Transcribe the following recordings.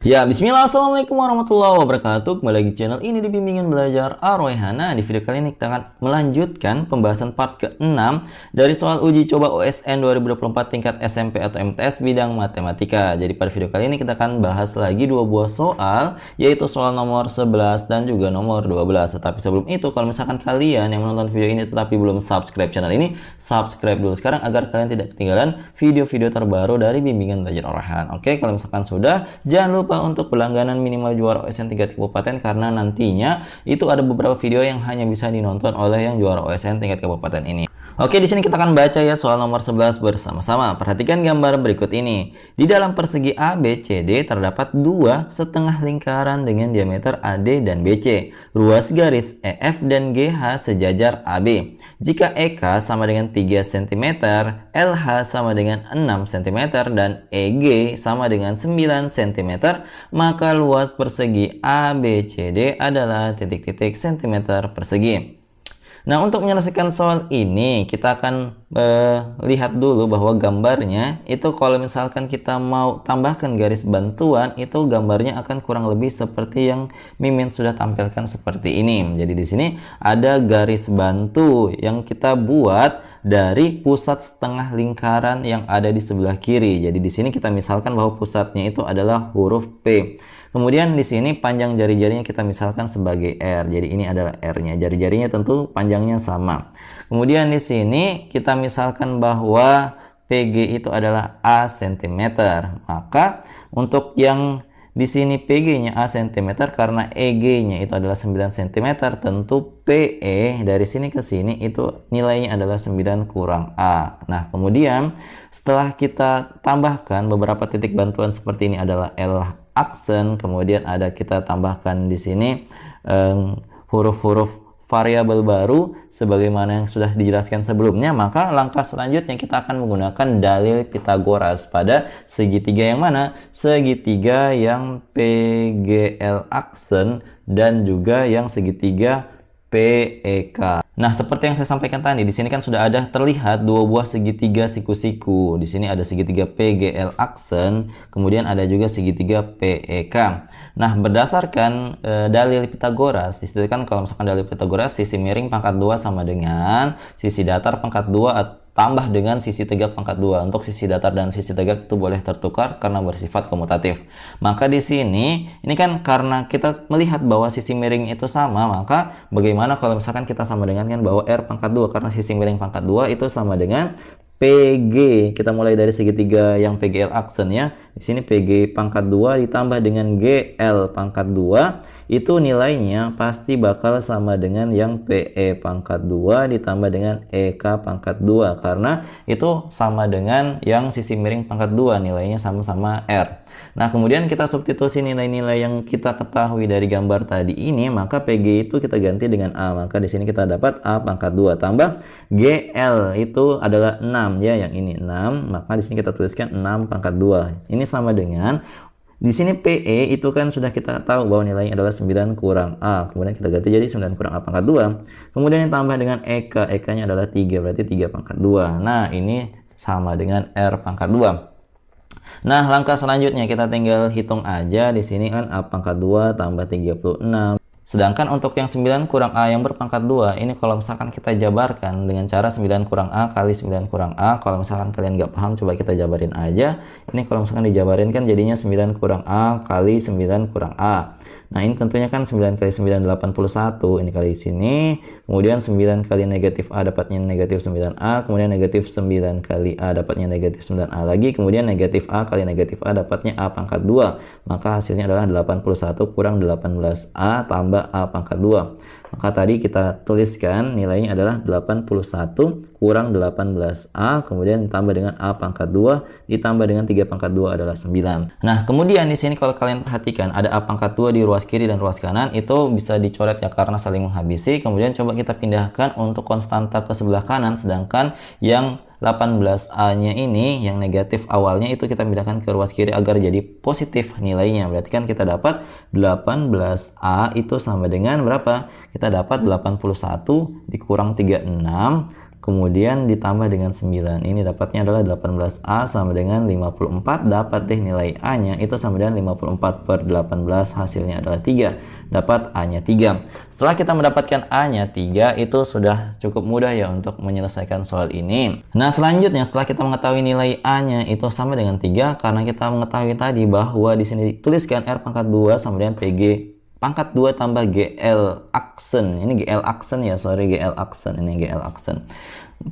Ya, bismillah, assalamualaikum warahmatullahi wabarakatuh. Kembali lagi channel ini di Bimbingan Belajar Ar-Rayhana. Di video kali ini kita akan melanjutkan pembahasan part ke-6 dari soal uji coba OSN 2024 tingkat SMP atau MTS bidang matematika. Jadi pada video kali ini kita akan bahas lagi dua buah soal, yaitu soal nomor 11 dan juga nomor 12. Tetapi sebelum itu, kalau misalkan kalian yang menonton video ini tetapi belum subscribe channel ini, subscribe dulu sekarang agar kalian tidak ketinggalan video-video terbaru dari Bimbingan Belajar Ar-Rayhana. Oke, kalau misalkan sudah, jangan lupa untuk berlangganan minimal juara OSN tingkat kabupaten, karena nantinya itu ada beberapa video yang hanya bisa dinonton oleh yang juara OSN tingkat kabupaten ini. Oke, di sini kita akan baca ya soal nomor 11 bersama-sama. Perhatikan gambar berikut ini. Di dalam persegi ABCD terdapat dua setengah lingkaran dengan diameter AD dan BC. Ruas garis EF dan GH sejajar AB. Jika EK sama dengan 3 cm, LH sama dengan 6 cm, dan EG sama dengan 9 cm, maka luas persegi ABCD adalah titik-titik cm persegi. Nah, untuk menyelesaikan soal ini kita akan lihat dulu bahwa gambarnya itu kalau misalkan kita mau tambahkan garis bantuan, itu gambarnya akan kurang lebih seperti yang Mimin sudah tampilkan seperti ini. Jadi di sini ada garis bantu yang kita buat dari pusat setengah lingkaran yang ada di sebelah kiri. Jadi di sini kita misalkan bahwa pusatnya itu adalah huruf P. Kemudian di sini panjang jari-jarinya kita misalkan sebagai R. Jadi ini adalah R-nya. Jari-jarinya tentu panjangnya sama. Kemudian di sini kita misalkan bahwa PG itu adalah A cm. Maka untuk yang di sini PG-nya A cm karena EG-nya itu adalah 9 cm, tentu PE dari sini ke sini itu nilainya adalah 9 kurang A. Nah, kemudian setelah kita tambahkan beberapa titik bantuan seperti ini adalah L aksen, kemudian ada kita tambahkan di sini huruf-huruf variabel baru sebagaimana yang sudah dijelaskan sebelumnya, maka langkah selanjutnya kita akan menggunakan dalil Pitagoras pada segitiga yang mana? Segitiga yang PGL aksen dan juga yang segitiga PEK. Nah, seperti yang saya sampaikan tadi, di sini kan sudah ada terlihat dua buah segitiga siku-siku. Di sini ada segitiga PGL aksen, kemudian ada juga segitiga PEK. Nah, berdasarkan dalil Pitagoras, di situ kan kalau misalkan dalil Pitagoras, sisi miring pangkat 2 sama dengan sisi datar pangkat 2 tambah dengan sisi tegak pangkat 2. Untuk sisi datar dan sisi tegak itu boleh tertukar karena bersifat komutatif. Maka di sini, ini kan karena kita melihat bahwa sisi miring itu sama, maka bagaimana kalau misalkan kita sama dengan kan bahwa R pangkat 2, karena sisi miring pangkat 2 itu sama dengan PG. Kita mulai dari segitiga yang PGL aksen ya. Di sini PG pangkat 2 ditambah dengan GL pangkat 2, itu nilainya pasti bakal sama dengan yang PE pangkat 2 ditambah dengan EK pangkat 2, karena itu sama dengan yang sisi miring pangkat 2, nilainya sama-sama R. Nah, kemudian kita substitusi nilai-nilai yang kita ketahui dari gambar tadi ini, maka PG itu kita ganti dengan A. Maka di sini kita dapat A pangkat 2 tambah GL itu adalah 6 ya, yang ini 6, maka di sini kita tuliskan 6 pangkat 2. Ini sama dengan di sini PE itu kan sudah kita tahu bahwa nilainya adalah 9 kurang A. Kemudian kita ganti jadi 9 kurang A pangkat 2. Kemudian yang tambah dengan EK. EK-nya adalah 3, berarti 3 pangkat 2. Nah, ini sama dengan R pangkat 2. Nah, langkah selanjutnya kita tinggal hitung aja. Di sini kan A pangkat 2 tambah 36. Sedangkan untuk yang 9 kurang A yang berpangkat 2, ini kalau misalkan kita jabarkan dengan cara 9 kurang A kali 9 kurang A, kalau misalkan kalian nggak paham, coba kita jabarin aja. Ini kalau misalkan dijabarin kan jadinya 9 kurang A kali 9 kurang A. Nah, ini tentunya kan 9 kali 9 81, ini kali sini. Kemudian 9 kali negatif A dapatnya negatif 9A, kemudian negatif 9 kali A dapatnya negatif 9A lagi, kemudian negatif A kali negatif A dapatnya A pangkat 2. Maka hasilnya adalah 81 kurang 18A tambah A pangkat 2. Maka tadi kita tuliskan nilainya adalah 81 kurang 18A, kemudian ditambah dengan A pangkat 2, ditambah dengan 3 pangkat 2 adalah 9. Nah, kemudian di sini kalau kalian perhatikan ada A pangkat 2 di ruas kiri dan ruas kanan, itu bisa dicoret ya karena saling menghabisi. Kemudian coba kita pindahkan untuk konstanta ke sebelah kanan, sedangkan yang 18A-nya ini, yang negatif awalnya itu kita pindahkan ke ruas kiri agar jadi positif nilainya. Berarti kan kita dapat 18A itu sama dengan berapa? Kita dapat 81 dikurang 36 kemudian ditambah dengan 9. Ini dapatnya adalah 18A sama dengan 54. Dapat deh nilai A-nya itu sama dengan 54 per 18, hasilnya adalah 3. Dapat A-nya 3. Setelah kita mendapatkan A-nya 3, itu sudah cukup mudah ya untuk menyelesaikan soal ini. Nah, selanjutnya setelah kita mengetahui nilai A-nya itu sama dengan 3, karena kita mengetahui tadi bahwa di sini dituliskan R pangkat 2 sama dengan PG pangkat 2 tambah GL aksen. Ini GL aksen ya, sorry, GL aksen. Ini GL aksen.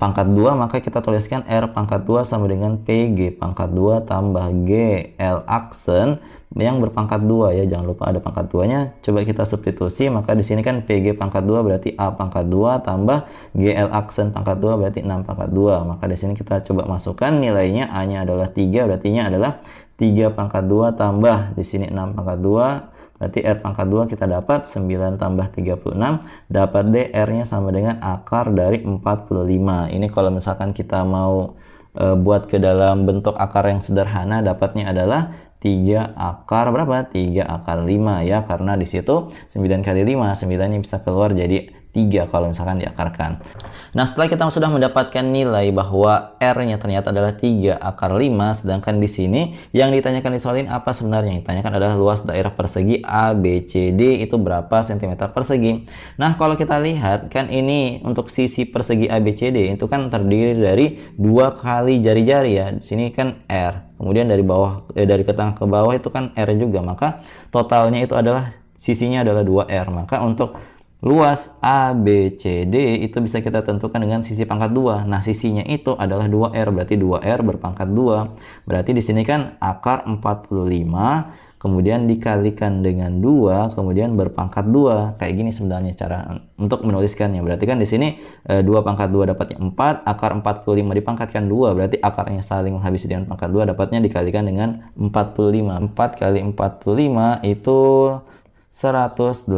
Pangkat 2, maka kita tuliskan R pangkat 2 sama dengan PG pangkat 2 tambah GL aksen yang berpangkat 2 ya. Jangan lupa ada pangkat 2-nya. Coba kita substitusi, maka di sini kan PG pangkat 2 berarti A pangkat 2 tambah GL aksen pangkat 2 berarti 6 pangkat 2. Maka di sini kita coba masukkan nilainya, A-nya adalah 3, berarti nya adalah 3 pangkat 2 tambah di sini 6 pangkat 2. Berarti R pangkat 2 kita dapat 9 tambah 36, dapat D, R-nya sama dengan akar dari 45. Ini kalau misalkan kita mau buat ke dalam bentuk akar yang sederhana, dapatnya adalah 3 akar berapa? 3 akar 5 ya, karena di situ 9 kali 5, 9-nya bisa keluar jadi 3 kalau misalkan diakarkan. Nah, setelah kita sudah mendapatkan nilai bahwa R-nya ternyata adalah 3 akar 5, sedangkan di sini yang ditanyakan di soal ini apa sebenarnya? Yang ditanyakan adalah luas daerah persegi ABCD itu berapa cm persegi. Nah, kalau kita lihat kan ini untuk sisi persegi ABCD itu kan terdiri dari 2 kali jari-jari ya. Di sini kan R. Kemudian dari bawah dari ke tengah ke bawah itu kan R juga. Maka totalnya itu adalah sisinya adalah 2R. Maka untuk luas ABCD itu bisa kita tentukan dengan sisi pangkat 2. Nah, sisinya itu adalah 2R, berarti 2R berpangkat 2. Berarti di sini kan akar 45 kemudian dikalikan dengan 2 kemudian berpangkat 2. Kayak gini sebenarnya cara untuk menuliskannya. Berarti kan di sini 2 pangkat 2 dapatnya 4, akar 45 dipangkatkan 2, berarti akarnya saling menghabisi dengan pangkat 2, dapatnya dikalikan dengan 45. 4 kali 45 itu 180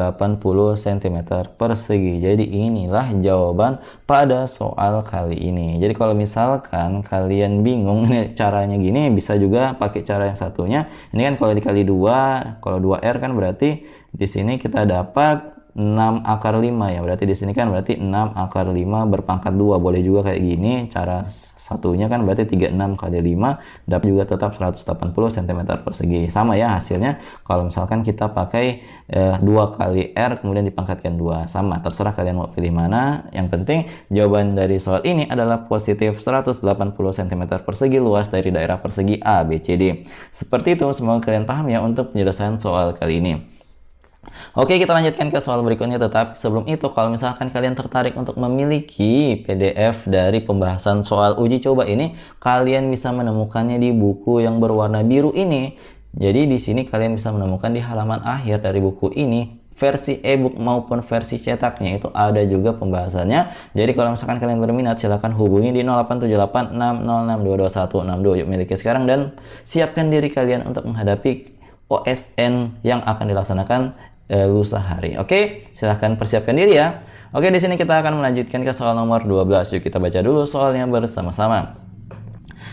cm persegi. Jadi inilah jawaban pada soal kali ini. Jadi kalau misalkan kalian bingung caranya gini, bisa juga pakai cara yang satunya. Ini kan kalau dikali 2, kalau 2R kan berarti di sini kita dapat 6 akar 5 ya. Berarti di sini kan berarti 6 akar 5 berpangkat 2. Boleh juga kayak gini. Cara satunya kan berarti 36 kali 5 dapat juga tetap 180 cm persegi. Sama ya hasilnya kalau misalkan kita pakai 2 kali R kemudian dipangkatkan 2. Sama, terserah kalian mau pilih mana. Yang penting jawaban dari soal ini adalah positif 180 cm persegi luas dari daerah persegi ABCD. Seperti itu, semoga kalian paham ya untuk penyelesaian soal kali ini. Oke, kita lanjutkan ke soal berikutnya. Tetapi sebelum itu, kalau misalkan kalian tertarik untuk memiliki PDF dari pembahasan soal uji coba ini, kalian bisa menemukannya di buku yang berwarna biru ini. Jadi di sini kalian bisa menemukan di halaman akhir dari buku ini versi e-book maupun versi cetaknya itu ada juga pembahasannya. Jadi kalau misalkan kalian berminat, silahkan hubungi di 087860622162. Yuk miliki sekarang dan siapkan diri kalian untuk menghadapi OSN yang akan dilaksanakan lusa hari. Oke, silahkan persiapkan diri ya. Oke, di sini kita akan melanjutkan ke soal nomor 12. Yuk kita baca dulu soalnya bersama-sama.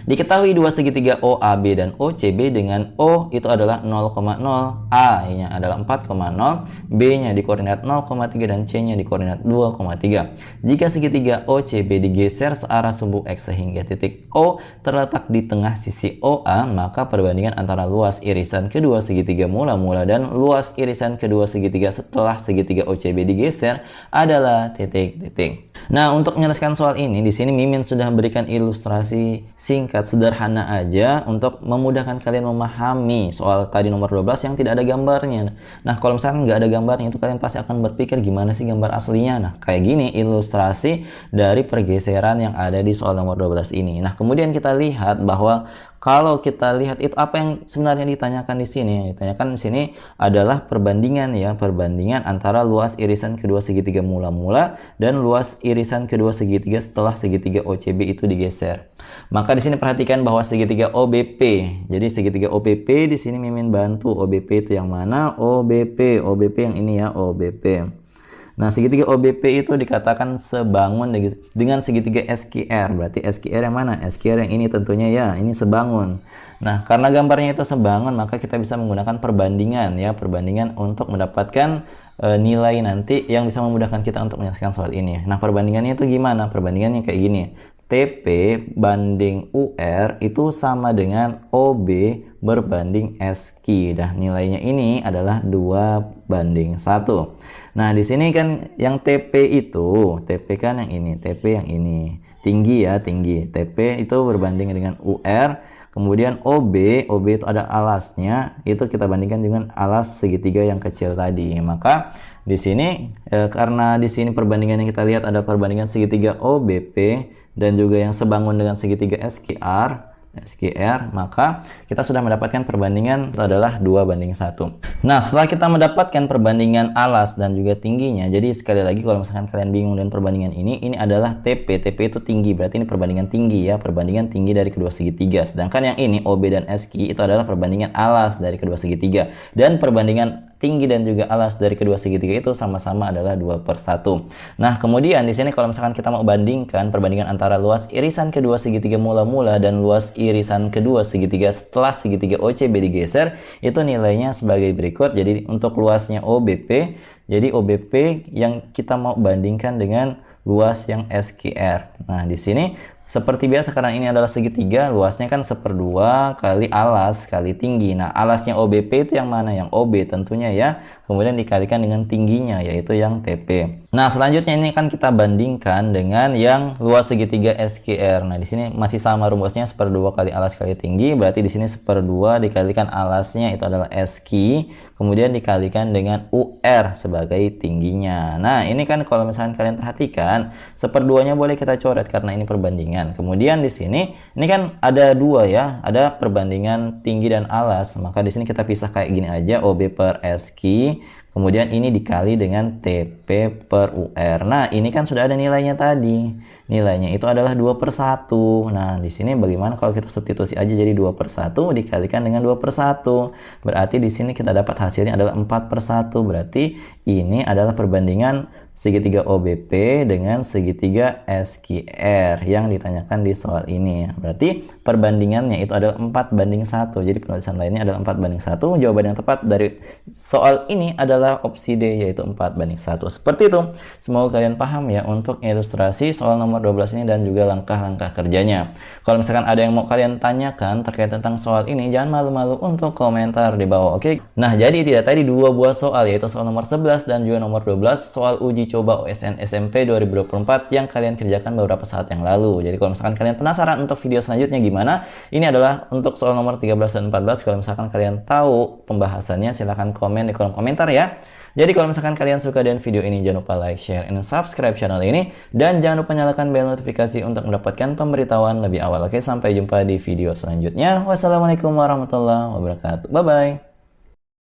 Diketahui dua segitiga OAB dan OCB dengan O itu adalah 0,0, A-nya adalah 4,0, B-nya di koordinat 0,3 dan C-nya di koordinat 2,3. Jika segitiga OCB digeser searah sumbu X sehingga titik O terletak di tengah sisi OA, maka perbandingan antara luas irisan kedua segitiga mula-mula dan luas irisan kedua segitiga setelah segitiga OCB digeser adalah titik-titik. Nah, untuk menyelesaikan soal ini, di sini Mimin sudah memberikan ilustrasi singkat sederhana aja untuk memudahkan kalian memahami soal tadi nomor 12 yang tidak ada gambarnya. Nah, kalau misalkan nggak ada gambarnya itu kalian pasti akan berpikir gimana sih gambar aslinya. Nah, kayak gini ilustrasi dari pergeseran yang ada di soal nomor 12 ini. Nah, kemudian kita lihat bahwa kalau kita lihat itu apa yang sebenarnya ditanyakan di sini. Ditanyakan di sini adalah perbandingan ya, perbandingan antara luas irisan kedua segitiga mula-mula dan luas irisan kedua segitiga setelah segitiga OCB itu digeser. Maka di sini perhatikan bahwa segitiga OBP. Jadi segitiga OBP di sini Mimin bantu. OBP itu yang mana? OBP yang ini ya, OBP. Nah, segitiga OBP itu dikatakan sebangun dengan segitiga SQR. Berarti SQR yang mana? SQR yang ini tentunya ya, ini sebangun. Nah, karena gambarnya itu sebangun, maka kita bisa menggunakan perbandingan ya, perbandingan untuk mendapatkan nilai nanti yang bisa memudahkan kita untuk menyelesaikan soal ini. Nah, perbandingannya itu gimana? Perbandingannya kayak gini. TP banding UR itu sama dengan OB berbanding SQ. Dah, nilainya ini adalah 2:1. Nah, di sini kan yang TP itu, TP kan yang ini, TP yang ini. Tinggi ya, tinggi. TP itu berbanding dengan UR. Kemudian OB itu ada alasnya, itu kita bandingkan dengan alas segitiga yang kecil tadi. Maka di sini karena di sini perbandingan yang kita lihat ada perbandingan segitiga OBP dan juga yang sebangun dengan segitiga SQR, maka kita sudah mendapatkan perbandingan itu adalah 2:1. Nah, setelah kita mendapatkan perbandingan alas dan juga tingginya, jadi sekali lagi kalau misalkan kalian bingung dengan perbandingan ini adalah TP. TP itu tinggi, berarti ini perbandingan tinggi ya, perbandingan tinggi dari kedua segitiga. Sedangkan yang ini OB dan SQ itu adalah perbandingan alas dari kedua segitiga. Dan perbandingan tinggi dan juga alas dari kedua segitiga itu sama-sama adalah 2/1. Nah, kemudian di sini kalau misalkan kita mau bandingkan perbandingan antara luas irisan kedua segitiga mula-mula dan luas irisan kedua segitiga setelah segitiga OCB digeser, itu nilainya sebagai berikut. Jadi untuk luasnya OBP, jadi OBP yang kita mau bandingkan dengan luas yang SQR. Nah, di sini seperti biasa karena ini adalah segitiga, luasnya kan 1/2 kali alas kali tinggi. Nah, alasnya OBP itu yang mana? Yang OB tentunya ya. Kemudian dikalikan dengan tingginya, yaitu yang TP. Nah, selanjutnya ini kan kita bandingkan dengan yang luas segitiga SQR. Nah, di sini masih sama rumusnya 1/2 kali alas kali tinggi. Berarti di sini 1/2 dikalikan alasnya itu adalah SQ. Kemudian dikalikan dengan UR sebagai tingginya. Nah, ini kan kalau misalkan kalian perhatikan, 1/2-nya boleh kita coret karena ini perbandingan. Kemudian di sini, ini kan ada dua ya, ada perbandingan tinggi dan alas. Maka di sini kita pisah kayak gini aja, OB per SQ. Kemudian ini dikali dengan TP per UR. Nah, ini kan sudah ada nilainya tadi. Nilainya itu adalah 2/1. Nah, di sini bagaimana kalau kita substitusi aja jadi 2/1 dikalikan dengan 2/1. Berarti di sini kita dapat hasilnya adalah 4/1. Berarti ini adalah perbandingan segitiga OBP dengan segitiga SQR yang ditanyakan di soal ini. Berarti perbandingannya itu adalah 4:1. Jadi penulisan lainnya adalah 4:1. Jawaban yang tepat dari soal ini adalah opsi D, yaitu 4:1. Seperti itu. Semoga kalian paham ya untuk ilustrasi soal nomor 12 ini dan juga langkah-langkah kerjanya. Kalau misalkan ada yang mau kalian tanyakan terkait tentang soal ini, jangan malu-malu untuk komentar di bawah, oke? Nah, jadi tidak tadi 2 buah soal, yaitu soal nomor 11 dan juga nomor 12, soal uji coba OSN SMP 2024 yang kalian kerjakan beberapa saat yang lalu. Jadi kalau misalkan kalian penasaran untuk video selanjutnya gimana, ini adalah untuk soal nomor 13 dan 14. Kalau misalkan kalian tahu pembahasannya, silahkan komen di kolom komentar ya. Jadi kalau misalkan kalian suka dengan video ini, jangan lupa like, share, and subscribe channel ini. Dan jangan lupa nyalakan bel notifikasi untuk mendapatkan pemberitahuan lebih awal. Oke, sampai jumpa di video selanjutnya. Wassalamualaikum warahmatullahi wabarakatuh. Bye-bye.